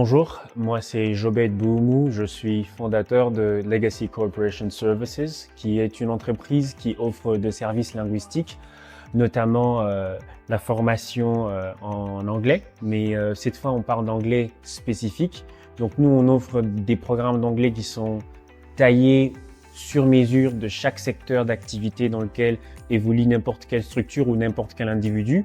Bonjour, moi c'est Jobed Bououmou, je suis fondateur de Legacy Corporation Services, qui est une entreprise qui offre des services linguistiques, notamment la formation en anglais, mais cette fois on parle d'anglais spécifique. Donc nous on offre des programmes d'anglais qui sont taillés sur mesure de chaque secteur d'activité dans lequel évolue n'importe quelle structure ou n'importe quel individu.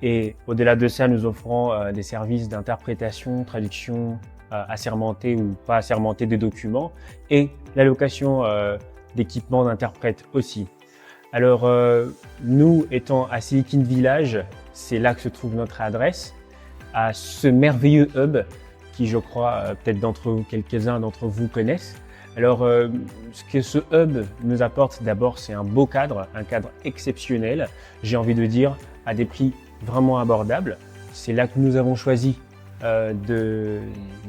Et au-delà de ça, nous offrons des services d'interprétation, traduction assermentée ou pas assermentée des documents et l'allocation d'équipements d'interprètes aussi. Alors, nous étant à Silicon Village, c'est là que se trouve notre adresse, à ce merveilleux hub qui, je crois, peut-être quelques-uns d'entre vous connaissent. Alors, ce que ce hub nous apporte d'abord, c'est un beau cadre, un cadre exceptionnel, j'ai envie de dire, à des prix vraiment abordables. C'est là que nous avons choisi de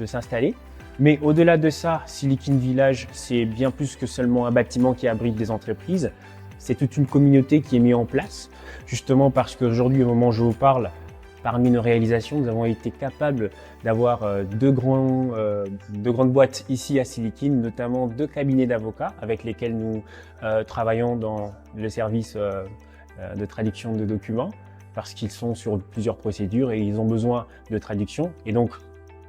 s'installer. Mais au-delà de ça, Silicon Village, c'est bien plus que seulement un bâtiment qui abrite des entreprises. C'est toute une communauté qui est mise en place, justement parce qu'aujourd'hui, au moment où je vous parle, parmi nos réalisations, nous avons été capables d'avoir deux grandes boîtes ici à Silicon, notamment 2 cabinets d'avocats avec lesquels nous travaillons dans le service de traduction de documents, parce qu'ils sont sur plusieurs procédures et ils ont besoin de traduction. Et donc,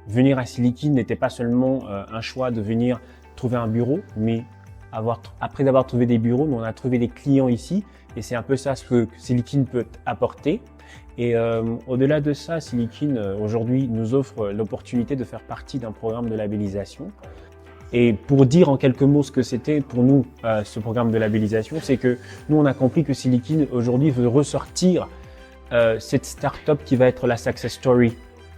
venir à Silicon n'était pas seulement un choix de venir trouver un bureau, mais après avoir trouvé des bureaux, nous on a trouvé des clients ici et c'est un peu ça ce que Silicon peut apporter. Et au-delà de ça, Silicon aujourd'hui nous offre l'opportunité de faire partie d'un programme de labellisation. Et pour dire en quelques mots ce que c'était pour nous ce programme de labellisation, c'est que nous on a compris que Silicon aujourd'hui veut ressortir cette start-up qui va être la success story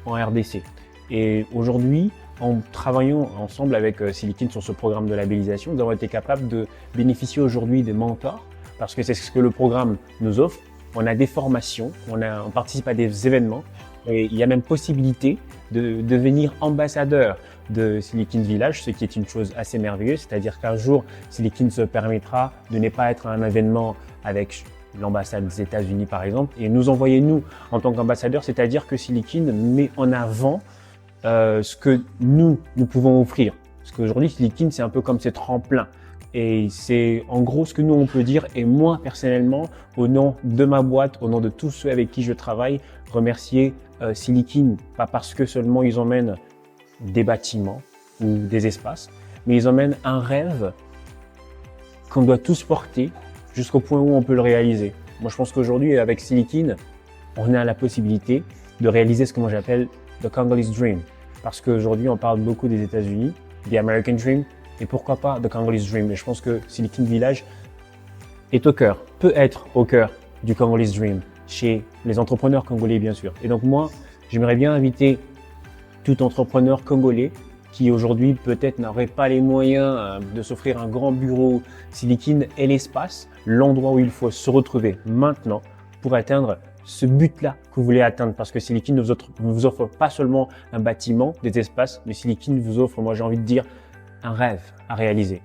en RDC. Et aujourd'hui, en travaillant ensemble avec Silicon sur ce programme de labellisation, nous avons été capables de bénéficier aujourd'hui des mentors, parce que c'est ce que le programme nous offre. On a des formations, on participe à des événements, et il y a même possibilité de devenir ambassadeur de Silicon Village, ce qui est une chose assez merveilleuse, c'est-à-dire qu'un jour, Silicon se permettra de ne pas être à un événement avec l'ambassade des États-Unis par exemple, et nous envoyer nous en tant qu'ambassadeurs, c'est-à-dire que Silicon met en avant ce que nous pouvons offrir. Parce qu'aujourd'hui, Silicon, c'est un peu comme ce tremplin. Et c'est en gros ce que nous on peut dire. Et moi, personnellement, au nom de ma boîte, au nom de tous ceux avec qui je travaille, remercier Silicon, pas parce que seulement ils emmènent des bâtiments ou des espaces, mais ils emmènent un rêve qu'on doit tous porter jusqu'au point où on peut le réaliser. Moi, je pense qu'aujourd'hui, avec Silicon, on a la possibilité de réaliser ce que moi j'appelle the Congolese Dream. Parce qu'aujourd'hui, on parle beaucoup des États-Unis, the American Dream, et pourquoi pas the Congolese Dream. Et je pense que Silicon Village peut être au cœur du Congolese Dream, chez les entrepreneurs congolais, bien sûr. Et donc moi, j'aimerais bien inviter tout entrepreneur congolais qui aujourd'hui peut-être n'aurait pas les moyens de s'offrir un grand bureau Silicon et l'espace, l'endroit où il faut se retrouver maintenant pour atteindre ce but-là que vous voulez atteindre. Parce que Silicon ne vous offre pas seulement un bâtiment, des espaces, mais Silicon vous offre, moi j'ai envie de dire, un rêve à réaliser.